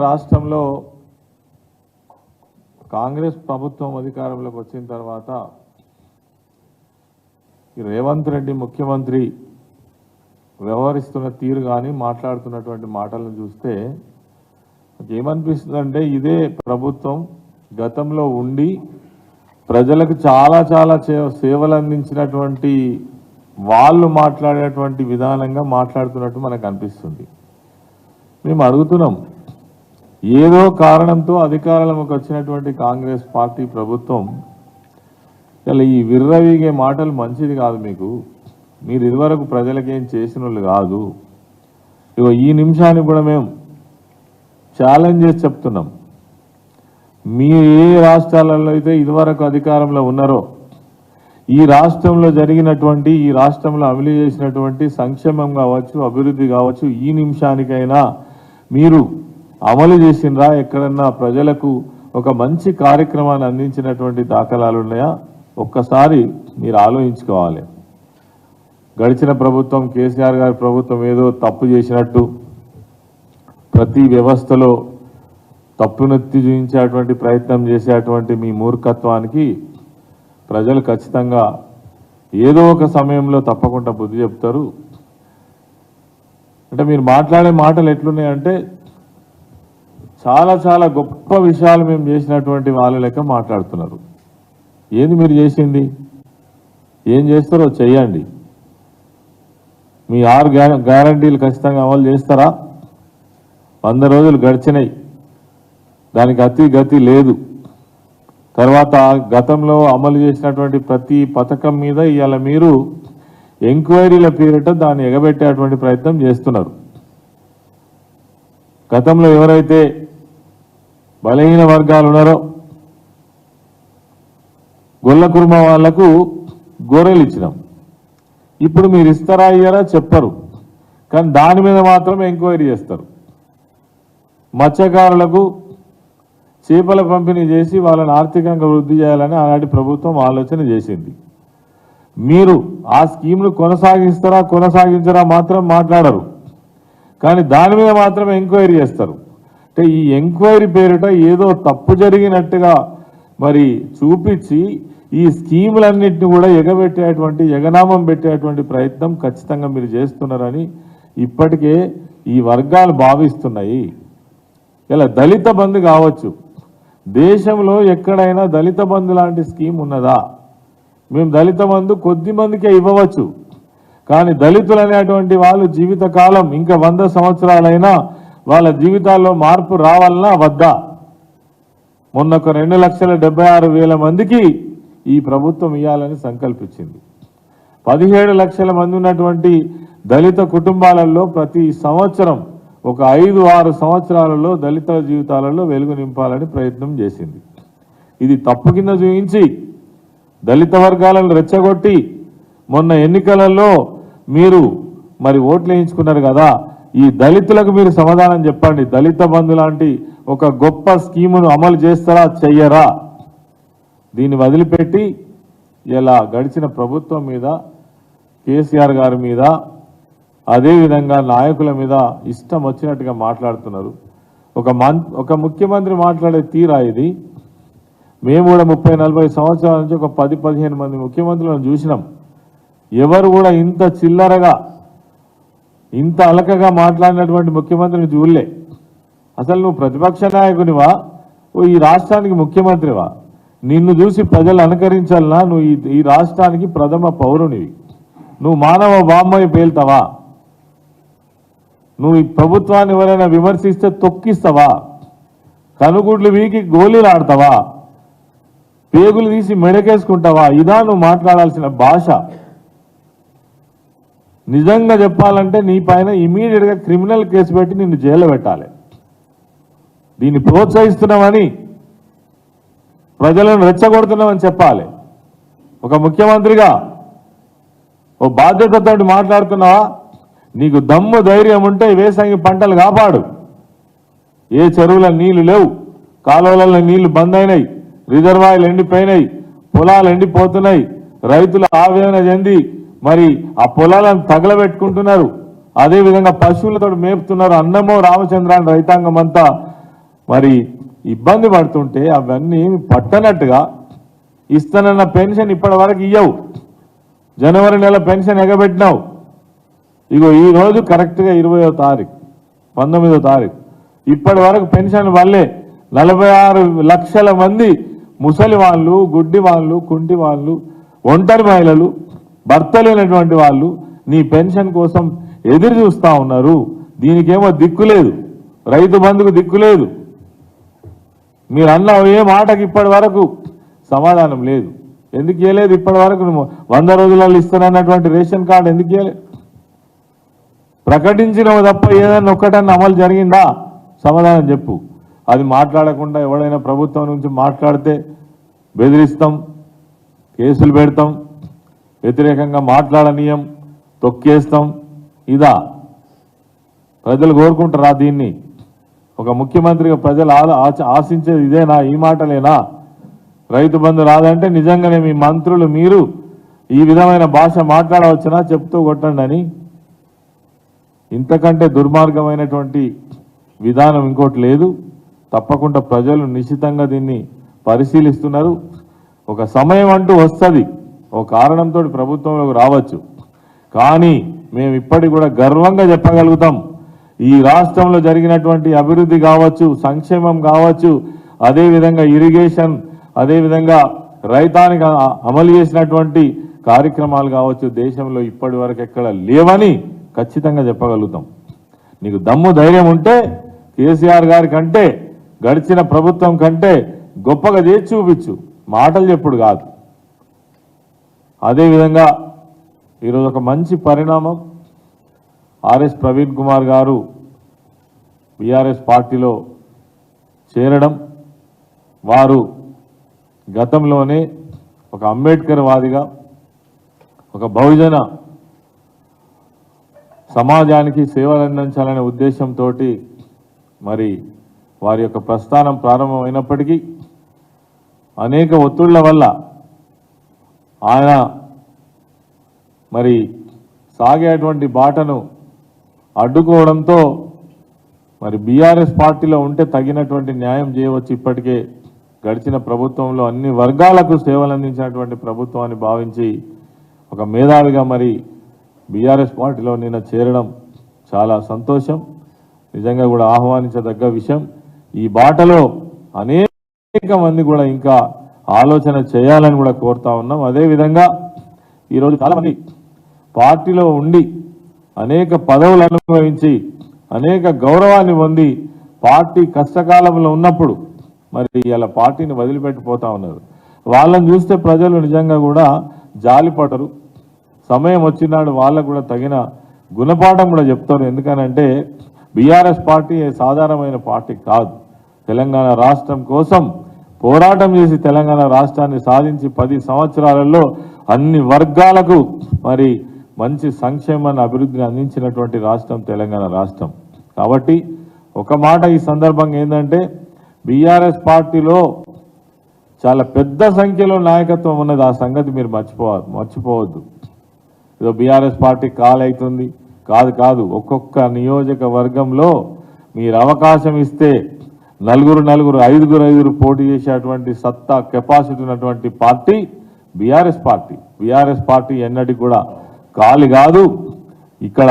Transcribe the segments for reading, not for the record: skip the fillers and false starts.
రాష్ట్రంలో కాంగ్రెస్ ప్రభుత్వం అధికారంలోకి వచ్చిన తర్వాత రేవంత్ రెడ్డి ముఖ్యమంత్రి వ్యవహరిస్తున్న తీరు కానీ మాట్లాడుతున్నటువంటి మాటలను చూస్తే ఏమనిపిస్తుందంటే ఇదే ప్రభుత్వం గతంలో ఉండి ప్రజలకు చాలా చాలా సేవలు అందించినటువంటి వాళ్ళు మాట్లాడేటువంటి విధానంగా మాట్లాడుతున్నట్టు మనకు అనిపిస్తుంది. మేము అడుగుతున్నాం, ఏదో కారణంతో అధికారంలోకి వచ్చినటువంటి కాంగ్రెస్ పార్టీ ప్రభుత్వం ఇలా ఈ విర్రవీగే మాటలు మంచిది కాదు. మీరు ఇదివరకు ప్రజలకేం చేసిన వాళ్ళు కాదు. ఇగో ఈ నిమిషానికి కూడా మేము ఛాలెంజ్ చేసి చెప్తున్నాం, మీరు ఏ రాష్ట్రాలలో అయితే ఇదివరకు అధికారంలో ఉన్నారో ఈ రాష్ట్రంలో జరిగినటువంటి ఈ రాష్ట్రంలో అమలు చేసినటువంటి సంక్షేమం కావచ్చు, అభివృద్ధి కావచ్చు, ఈ నిమిషానికైనా మీరు అమలు చేసినరా? ఎక్కడన్నా ప్రజలకు ఒక మంచి కార్యక్రమాన్ని అందించినటువంటి దాఖలాలు ఉన్నాయా? ఒక్కసారి మీరు ఆలోచించుకోవాలి. గడిచిన ప్రభుత్వం, కేసీఆర్ గారి ప్రభుత్వం ఏదో తప్పు చేసినట్టు ప్రతి వ్యవస్థలో తప్పునెత్తి చూపించేటువంటి ప్రయత్నం చేసేటువంటి మీ మూర్ఖత్వానికి ప్రజలు ఖచ్చితంగా ఏదో ఒక సమయంలో తప్పకుండా బుద్ధి చెప్తారు. అంటే మీరు మాట్లాడే మాటలు ఎట్లున్నాయంటే చాలా చాలా గొప్ప విషయాలు మేము చేసినటువంటి వాళ్ళ లెక్క మాట్లాడుతున్నారు. ఏంది మీరు చేసింది? ఏం చేస్తారో చెయ్యండి. మీ 6 గ్యారంటీలు ఖచ్చితంగా అమలు చేస్తారా? 100 రోజులు గడిచినాయి, దానికి అతి గతి లేదు. తర్వాత గతంలో అమలు చేసినటువంటి ప్రతి పథకం మీద ఇవాళ మీరు ఎంక్వైరీల పేరిట దాన్ని ఎగబెట్టేటువంటి ప్రయత్నం చేస్తున్నారు. గతంలో ఎవరైతే బలహీన వర్గాలు ఉన్నారో గొల్ల కుర్మ వాళ్లకు గొర్రెలు ఇచ్చినాం. ఇప్పుడు మీరు ఇస్తారా ఇయ్యారా చెప్పరు, కానీ దాని మీద మాత్రం ఎంక్వైరీ చేస్తారు. మత్స్యకారులకు చేపల పంపిణీ చేసి వాళ్ళని ఆర్థికంగా వృద్ధి చేయాలని ఆనాటి ప్రభుత్వం ఆలోచన చేసింది. మీరు ఆ స్కీమ్ను కొనసాగించరా మాత్రం మాట్లాడరు, కానీ దాని మీద మాత్రం ఎంక్వైరీ చేస్తారు. అంటే ఈ ఎంక్వైరీ పేరిట ఏదో తప్పు జరిగినట్టుగా మరి చూపించి ఈ స్కీములన్నింటినీ కూడా ఎగనామం పెట్టేటువంటి ప్రయత్నం ఖచ్చితంగా మీరు చేస్తున్నారని ఇప్పటికే ఈ వర్గాలు భావిస్తున్నాయి. ఇలా దళిత బంధు కావచ్చు, దేశంలో ఎక్కడైనా దళిత బంధు లాంటి స్కీమ్ ఉన్నదా? మేము దళిత బంధు కొద్ది మందికే ఇవ్వవచ్చు, కానీ దళితులు అనేటువంటి వాళ్ళు జీవితకాలం ఇంకా 100 సంవత్సరాలైనా వాళ్ళ జీవితాల్లో మార్పు రావాలన్నా వద్దా? మొన్న ఒక 2,76,000 మందికి ఈ ప్రభుత్వం ఇవ్వాలని సంకల్పించింది. 17 లక్షల మంది ఉన్నటువంటి దళిత కుటుంబాలలో ప్రతి సంవత్సరం ఒక 5-6 సంవత్సరాలలో దళితుల జీవితాలలో వెలుగు నింపాలని ప్రయత్నం చేసింది. ఇది తప్పు కింద చూపించి దళిత వర్గాలను రెచ్చగొట్టి మొన్న ఎన్నికలలో మీరు మరి ఓట్లు వేయించుకున్నారు కదా, ఈ దళితులకు మీరు సమాధానం చెప్పండి. దళిత బంధు లాంటి ఒక గొప్ప స్కీమును అమలు చేస్తారా చెయ్యరా? దీన్ని వదిలిపెట్టి ఇలా గడిచిన ప్రభుత్వం మీద, కేసీఆర్ గారి మీద, అదేవిధంగా నాయకుల మీద ఇష్టం వచ్చినట్టుగా మాట్లాడుతున్నారు. ఒక ముఖ్యమంత్రి మాట్లాడే తీరా ఇది. మేము కూడా 30-40 సంవత్సరాల నుంచి ఒక 10-15 మంది ముఖ్యమంత్రులను చూసినాం. ఎవరు కూడా ఇంత చిల్లరగా ఇంత అలకగా మాట్లాడినటువంటి ముఖ్యమంత్రిని చూడలే. అసలు నువ్వు ప్రతిపక్ష నాయకునివా, ఈ రాష్ట్రానికి ముఖ్యమంత్రివా? నిన్ను చూసి ప్రజలు అనుకరించాలన్నా? నువ్వు ఈ రాష్ట్రానికి ప్రథమ పౌరునివి. నువ్వు మానవ బామ్మని పేల్తావా? నువ్వు ఈ ప్రభుత్వాన్ని ఎవరైనా విమర్శిస్తే తొక్కిస్తావా? కనుగుడ్లు వీకి గోళీలు ఆడతావా? పేగులు తీసి మెడకేసుకుంటావా? ఇదా నువ్వు మాట్లాడాల్సిన భాష? నిజంగా చెప్పాలంటే నీ పైన ఇమీడియట్గా క్రిమినల్ కేసు పెట్టి నిన్ను జైల్లో పెట్టాలి. దీన్ని ప్రోత్సహిస్తున్నామని, ప్రజలను రెచ్చగొడుతున్నామని చెప్పాలి. ఒక ముఖ్యమంత్రిగా ఓ బాధ్యతతో మాట్లాడుతున్నావా? నీకు దమ్ము ధైర్యం ఉంటే వేసంగి పంటలు కాపాడు. ఏ చెరువుల నీళ్లు లేవు, కాలువలలో నీళ్లు బంద్ అయినాయి, రిజర్వాయర్లు ఎండిపోయినాయి, పొలాలు ఎండిపోతున్నాయి, రైతులు ఆవేదన చెంది మరి ఆ పొలాలను తగలబెట్టుకుంటున్నారు. అదేవిధంగా పశువులతో మేపుతున్నారు. అన్నమో రామచంద్రాన్ని రైతాంగం అంతా మరి ఇబ్బంది పడుతుంటే అవన్నీ పట్టనట్టుగా ఇస్తానన్న పెన్షన్ ఇప్పటి వరకు ఇయ్యవు. జనవరి నెల పెన్షన్ ఎగబెట్టినావు. ఇగో ఈ రోజు కరెక్ట్గా 20వ తారీఖు 19వ తారీఖు ఇప్పటి వరకు పెన్షన్ వల్లే 46 లక్షల మంది ముసలి వాళ్ళు, గుడ్డి వాళ్ళు, కుంటి వాళ్ళు, ఒంటరి మహిళలు, భర్త లేనటువంటి వాళ్ళు నీ పెన్షన్ కోసం ఎదురు చూస్తూ ఉన్నారు. దీనికేమో దిక్కులేదు, రైతు బంధుకు దిక్కులేదు. మీరు అన్న ఏ మాటకి ఇప్పటి వరకు సమాధానం లేదు. ఎందుకు ఇవ్వలేదు ఇప్పటి వరకు? 100 రోజులలో ఇస్తానన్నటువంటి రేషన్ కార్డు ఎందుకు ఇవ్వలేదు? ప్రకటించినవి తప్ప ఏదైనా ఒక్కటన్నా అమలు జరిగిందా? సమాధానం చెప్పు. అది మాట్లాడకుండా ఎవడైనా ప్రభుత్వం నుంచి మాట్లాడితే బెదిరిస్తాం, కేసులు పెడతాం, వ్యతిరేకంగా మాట్లాడనీయం, తొక్కేస్తాం. ఇదా ప్రజలు కోరుకుంటారా దీన్ని? ఒక ముఖ్యమంత్రిగా ప్రజలు ఆశించేది ఇదేనా? ఈ మాటలేనా? రైతు బంధు రాదంటే నిజంగానే మీ మంత్రులు మీరు ఈ విధమైన భాష మాట్లాడవచ్చునా? చెప్తూ కొట్టండి అని. ఇంతకంటే దుర్మార్గమైనటువంటి విధానం ఇంకోటి లేదు. తప్పకుండా ప్రజలు నిశ్చితంగా దీన్ని పరిశీలిస్తున్నారు. ఒక సమయం అంటూ వస్తుంది, ఒక కారణంతో ప్రభుత్వంలోకి రావచ్చు. కానీ మేము ఇప్పటికి కూడా గర్వంగా చెప్పగలుగుతాం, ఈ రాష్ట్రంలో జరిగినటువంటి అభివృద్ధి కావచ్చు, సంక్షేమం కావచ్చు, అదేవిధంగా ఇరిగేషన్, అదేవిధంగా రైతానికి అమలు చేసినటువంటి కార్యక్రమాలు కావచ్చు, దేశంలో ఇప్పటి వరకు ఎక్కడ లేవని ఖచ్చితంగా చెప్పగలుగుతాం. నీకు దమ్ము ధైర్యం ఉంటే కేసీఆర్ గారి కంటే, గడిచిన ప్రభుత్వం కంటే గొప్పగా చేసి చూపించు, మాటలు చెప్పుడు కాదు. అదేవిధంగా ఈరోజు ఒక మంచి పరిణామం, ఆర్ఎస్ ప్రవీణ్ కుమార్ గారు బీఆర్ఎస్ పార్టీలో చేరడం. వారు గతంలోనే ఒక అంబేద్కర్ వాదిగా, ఒక బహుజన సమాజానికి సేవలు అందించాలనే ఉద్దేశంతో మరి వారి యొక్క ప్రస్థానం ప్రారంభమైనప్పటికీ అనేక ఒత్తిళ్ల వల్ల ఆయన మరి సాగేటువంటి బాటను అడ్డుకోవడంతో మరి బీఆర్ఎస్ పార్టీలో ఉంటే తగినటువంటి న్యాయం చేయవచ్చు. ఇప్పటికే గడిచిన ప్రభుత్వంలో అన్ని వర్గాలకు సేవలు అందించినటువంటి ప్రభుత్వాన్ని భావించి ఒక మేధావిగా మరి బీఆర్ఎస్ పార్టీలో నిన్న చేరడం చాలా సంతోషం. నిజంగా కూడా ఆహ్వానించదగ్గ విషయం. ఈ బాటలో అనేక మంది కూడా ఇంకా ఆలోచన చేయాలని కూడా కోరుతా ఉన్నాం. అదేవిధంగా ఈరోజు చాలామంది పార్టీలో ఉండి అనేక పదవులు అనుభవించి అనేక గౌరవాన్ని పొంది పార్టీ కష్టకాలంలో ఉన్నప్పుడు మరి ఇలా పార్టీని వదిలిపెట్టిపోతా ఉన్నారు. వాళ్ళని చూస్తే ప్రజలు నిజంగా కూడా జాలిపడరు. సమయం వచ్చినాడు వాళ్ళకు కూడా తగిన గుణపాఠం కూడా చెప్తారు. ఎందుకనంటే బీఆర్ఎస్ పార్టీ సాధారణమైన పార్టీ కాదు. తెలంగాణ రాష్ట్రం కోసం పోరాటం చేసి తెలంగాణ రాష్ట్రాన్ని సాధించి 10 సంవత్సరాలలో అన్ని వర్గాలకు మరి మంచి సంక్షేమాన్ని, అభివృద్ధిని అందించినటువంటి రాష్ట్రం తెలంగాణ రాష్ట్రం. కాబట్టి ఒక మాట ఈ సందర్భంగా ఏంటంటే, బీఆర్ఎస్ పార్టీలో చాలా పెద్ద సంఖ్యలో నాయకత్వం ఉన్నది. ఆ సంగతి మీరు మర్చిపోవద్దు. ఏదో బీఆర్ఎస్ పార్టీ కాలవుతుంది కాదు. ఒక్కొక్క నియోజకవర్గంలో మీరు అవకాశం ఇస్తే నలుగురు 5 పోటీ చేసేటువంటి సత్తా, కెపాసిటీ ఉన్నటువంటి party BRS party. BRS party ఎన్నటికి కూడా ఖాళీ కాదు. ఇక్కడ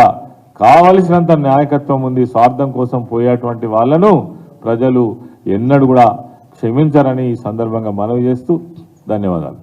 కావలసినంత నాయకత్వం ఉంది. స్వార్థం కోసం పోయేటువంటి వాళ్ళను ప్రజలు ఎన్నడూ కూడా క్షమించరని ఈ సందర్భంగా మనవి చేస్తూ ధన్యవాదాలు.